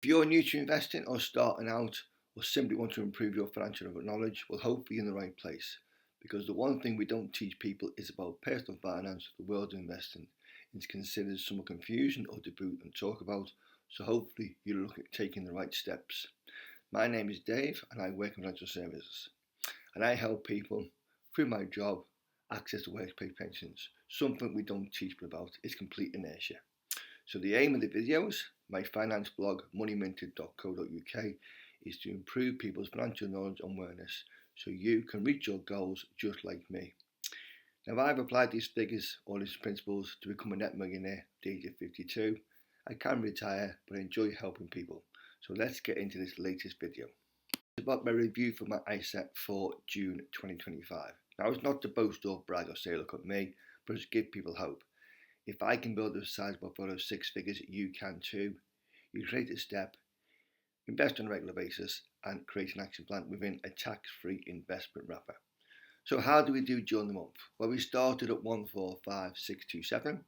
If you're new to investing or starting out or simply want to improve your financial knowledge, well, hopefully you're in the right place. Because the one thing we don't teach people is about personal finance, the world of investing. It's considered somewhat confusion or debate and talk about, so hopefully you're looking at taking the right steps. My name is Dave and I work in financial services. And I help people through my job access to workplace pensions. Something we don't teach people about is complete inertia. So the aim of the videos, my finance blog moneyminted.co.uk, is to improve people's financial knowledge and awareness so you can reach your goals just like me. Now I've applied these figures or these principles to become a net millionaire at the age of 52. I can retire, but I enjoy helping people. So let's get into this latest video. It's about my review for my ISA for June 2025. Now it's not to boast or brag or say look at me, but to give people hope. If I can build a sizable portfolio of six figures, you can too. You create a step, invest on a regular basis, and create an action plan within a tax-free investment wrapper. So how do we do during the month? Well, we started at 145,627.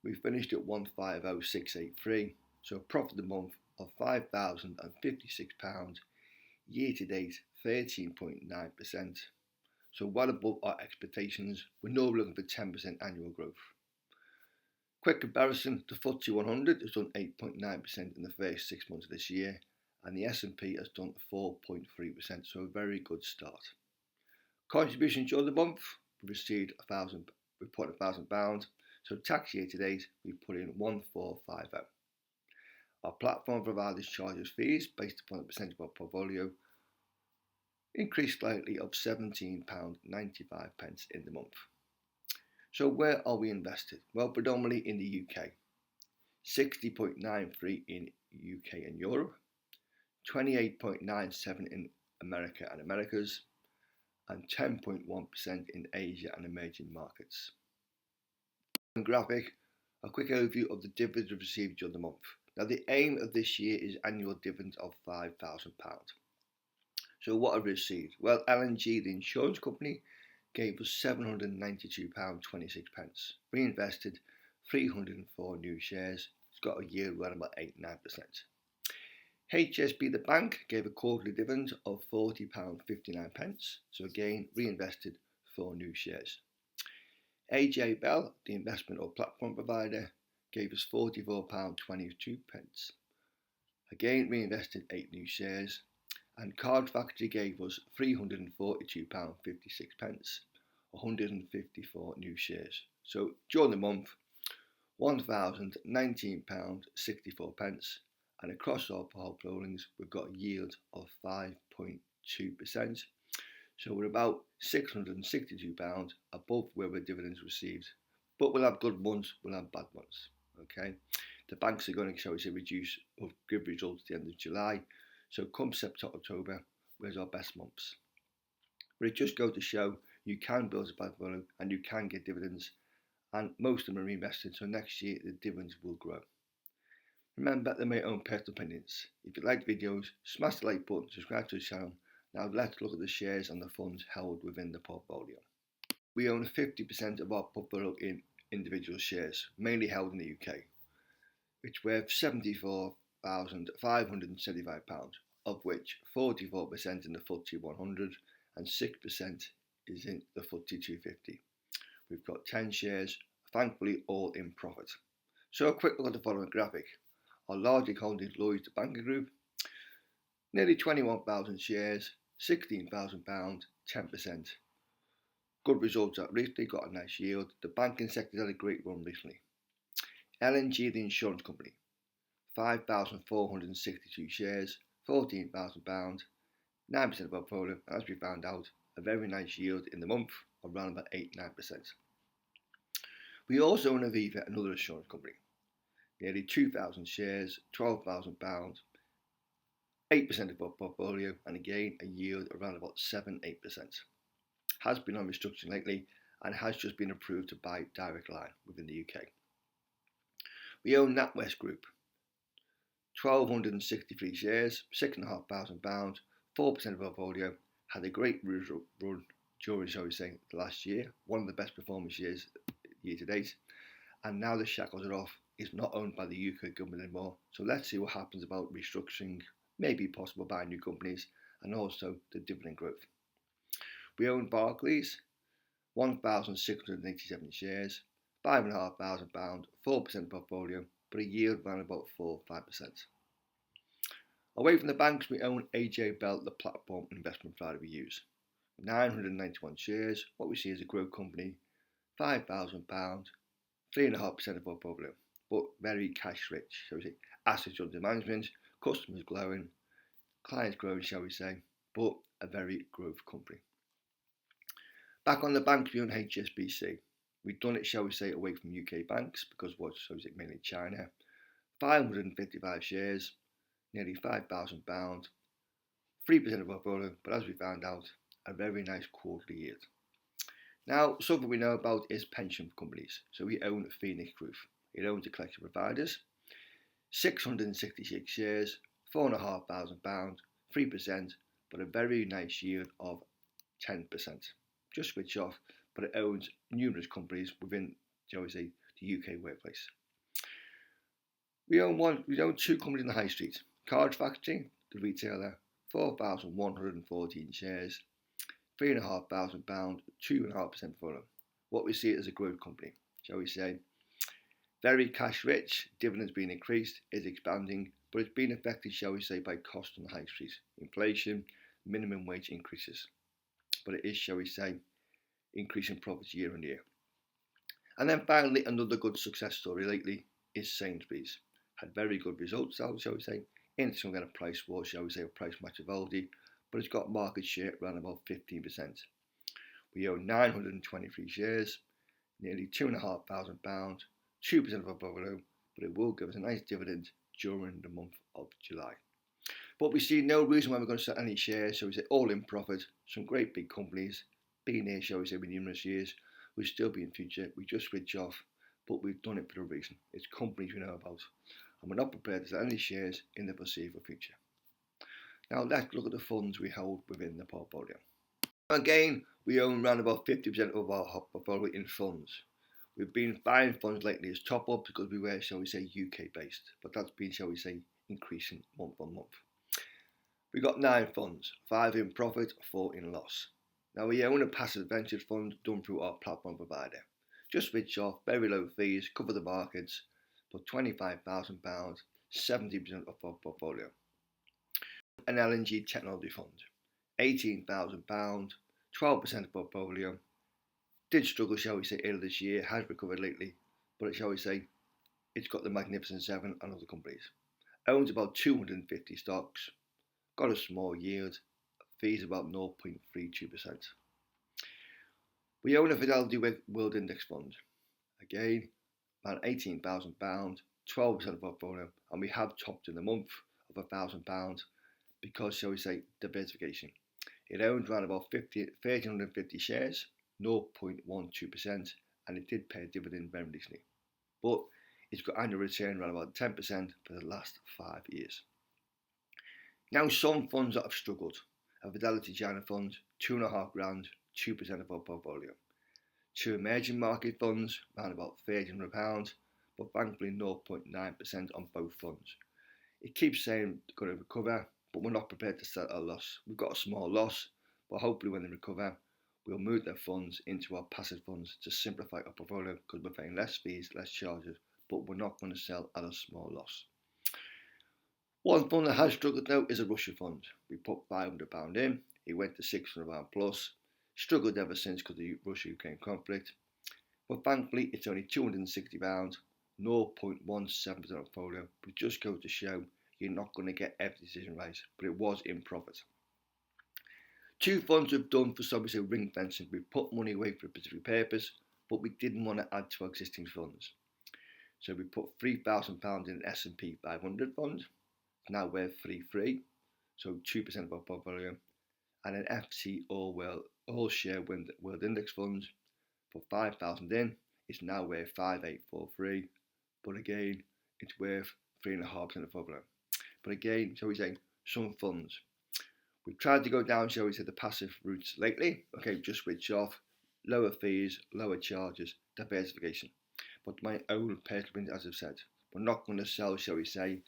We finished at 150,683. So a profit of the month of £5,056. Year to date, 13.9%. So well above our expectations. We're now looking for 10% annual growth. Quick comparison, the FTSE 100 has done 8.9% in the first 6 months of this year, and the S&P has done 4.3%, so a very good start. Contribution during the month, we received £1,000, so tax year to date, we put in 1,450. Our platform providers charges fees based upon the percentage of our portfolio, increased slightly of £17.95 in the month. So where are we invested? Well, predominantly in the UK, 60.93 in UK and Europe, 28.97 in America and Americas, and 10.1% in Asia and emerging markets. Graphic, a quick overview of the dividends received during the month. Now the aim of this year is annual dividends of £5,000. So what have we received? Well, L&G, the insurance company, gave us £792.26. Reinvested 304 new shares. It's got a yield around about 8-9%. HSB, the bank, gave a quarterly dividend of £40.59. So again, reinvested 4 new shares. AJ Bell, the investment or platform provider, gave us £44.22. Again, reinvested 8 new shares. And Card Factory gave us £342.56, 154 new shares. So during the month, £1,019.64, and across our holdings, we've got a yield of 5.2%. So we're about £662 above where our dividends received. But we'll have good months, we'll have bad months. Okay, the banks are going to, shall we say, reduce or give results at the end of July. So come September, October, where's our best months? But it just goes to show you can build a portfolio and you can get dividends, and most of them are reinvested, so next year the dividends will grow. Remember, they're my own personal opinions. If you like videos, smash the like button, subscribe to the channel. Now let's look at the shares and the funds held within the portfolio. We own 50% of our portfolio in individual shares, mainly held in the UK, which were £74,575, of which 44% in the FTSE 100 and 6% is in the FTSE 250. We've got 10 shares, thankfully all in profit. So a quick look at the following graphic. Our largest holding is Lloyds Banking Group, nearly 21,000 shares, £16,000, 10%. Good results that recently, got a nice yield. The banking sector had a great run recently. L&G, the insurance company, 5,462 shares, £14,000, 9% of our portfolio, and as we found out, a very nice yield in the month of around about 8-9%. We also own Aviva, another insurance company, nearly 2,000 shares, £12,000, 8% of our portfolio, and again a yield around about 7-8%. Has been on restructuring lately and has just been approved to buy Direct Line within the UK. We own NatWest Group, 1,263 shares, £6,500, 4% of our portfolio. Had a great run during, shall we say, the last year, one of the best performance years year to date, and now the shackles are off is not owned by the UK government anymore. So let's see what happens about restructuring, maybe possible buying new companies, and also the dividend growth. We own Barclays, 1,687 shares, £5,500, 4% portfolio, but a yield around about 4-5%. Away from the banks, we own AJ Bell, the platform investment provider we use. 991 shares, what we see as a growth company, £5,000, 3.5% of portfolio, but very cash rich, shall we say. Assets under management, customers growing, clients growing, shall we say, but a very growth company. Back on the banks, we own HSBC. We've done it, shall we say, away from UK banks because what, shall we say, mainly China. 555 shares, nearly £5,000, 3% of portfolio, but as we found out, a very nice quarterly yield. Now, something we know about is pension companies. So we own Phoenix Group. It owns a collection of providers. 666 shares, £4,500, 3%, but a very nice yield of 10%. Just switch off, but it owns numerous companies within, shall we say, the UK workplace. We own two companies in the high street. Card Factory, the retailer, 4,114 shares, £3,500, 2.5% portfolio. What we see as a growth company, shall we say. Very cash rich, dividends being increased, is expanding, but it's been affected, shall we say, by cost on the high street. Inflation, minimum wage increases. But it is, shall we say, increasing profits year on year. And then finally, another good success story lately is Sainsbury's. Had very good results, shall we say, in some kind of price war, shall we say, a price match of Aldi, but it's got market share around about 15%. We own 923 shares, nearly £2,500, 2% of our portfolio, but it will give us a nice dividend during the month of July. But we see no reason why we're going to sell any shares, shall we say, all in profit. Some great big companies, been here, shall we say, for numerous years, will still be in future. We just switch off, but we've done it for a reason. It's companies we know about, and we're not prepared to sell any shares in the foreseeable future. Now let's look at the funds we hold within the portfolio. Again, we own around about 50% of our portfolio in funds. We've been buying funds lately as top up because we were, shall we say, UK based, but that's been, shall we say, increasing month on month. We've got 9 funds, 5 in profit, 4 in loss. Now we own a passive venture fund done through our platform provider. Just switch off, very low fees, cover the markets, but £25,000, 70% of our portfolio. An LNG technology fund, £18,000, 12% of portfolio. Did struggle, shall we say, earlier this year, has recovered lately, but shall we say, it's got the Magnificent Seven and other companies. Owns about 250 stocks, got a small yield, fees about 0.32%. We own a Fidelity World Index Fund, again, about £18,000, 12% of portfolio, and we have topped in the month of £1,000 because, shall we say, diversification. It owns around about 1,350 shares, 0.12%, and it did pay a dividend very recently. But it's got annual return around about 10% for the last 5 years. Now some funds that have struggled. A Fidelity China fund, £2,500, 2% of our portfolio. 2 emerging market funds, around about £1,300, but thankfully 0.9% on both funds. It keeps saying it's going to recover, but we're not prepared to sell at a loss. We've got a small loss, but hopefully when they recover, we'll move their funds into our passive funds to simplify our portfolio because we're paying less fees, less charges, but we're not going to sell at a small loss. One fund that has struggled though is a Russia fund. We put £500 in, it went to £600 plus, struggled ever since because of the Russia-Ukraine conflict, but thankfully it's only £260, 0.17% of portfolio, but it just goes to show you're not going to get every decision right, but it was in profit. 2 funds we've done for some, we say, ring fencing. We put money away for a specific purpose, but we didn't want to add to our existing funds. So we put £3,000 in an S&P 500 fund, now worth 3.3, so 2% of our portfolio, and an FT All Share World Index fund for 5,000 in. It's now worth 5,843, but again, it's worth 3.5% of portfolio. But again, shall we say, some funds. We've tried to go down, shall we say, the passive routes lately. Okay, just switch off, lower fees, lower charges, diversification. but my own personal opinion, as I've said. We're not going to sell, shall we say,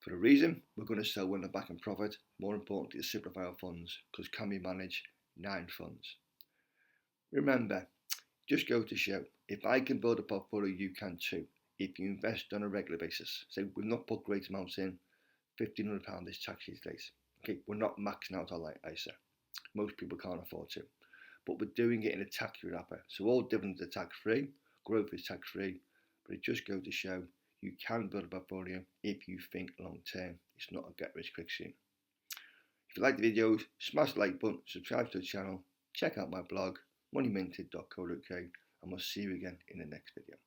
for a reason. We're going to sell when they're back in profit. More importantly, to simplify our funds, because can we manage 9 funds? Remember, just go to show, if I can build a portfolio, you can too. If you invest on a regular basis, say we've not put great amounts in, £1,500 this tax these days. Okay, we're not maxing out our ISA. Most people can't afford to, but we're doing it in a tax-free wrapper. So all dividends are tax-free, growth is tax-free, but it just goes to show you can build a portfolio if you think long term. It's not a get-rich-quick scheme. If you like the videos, smash the like button, subscribe to the channel, check out my blog, moneyminted.co.uk, and we'll see you again in the next video.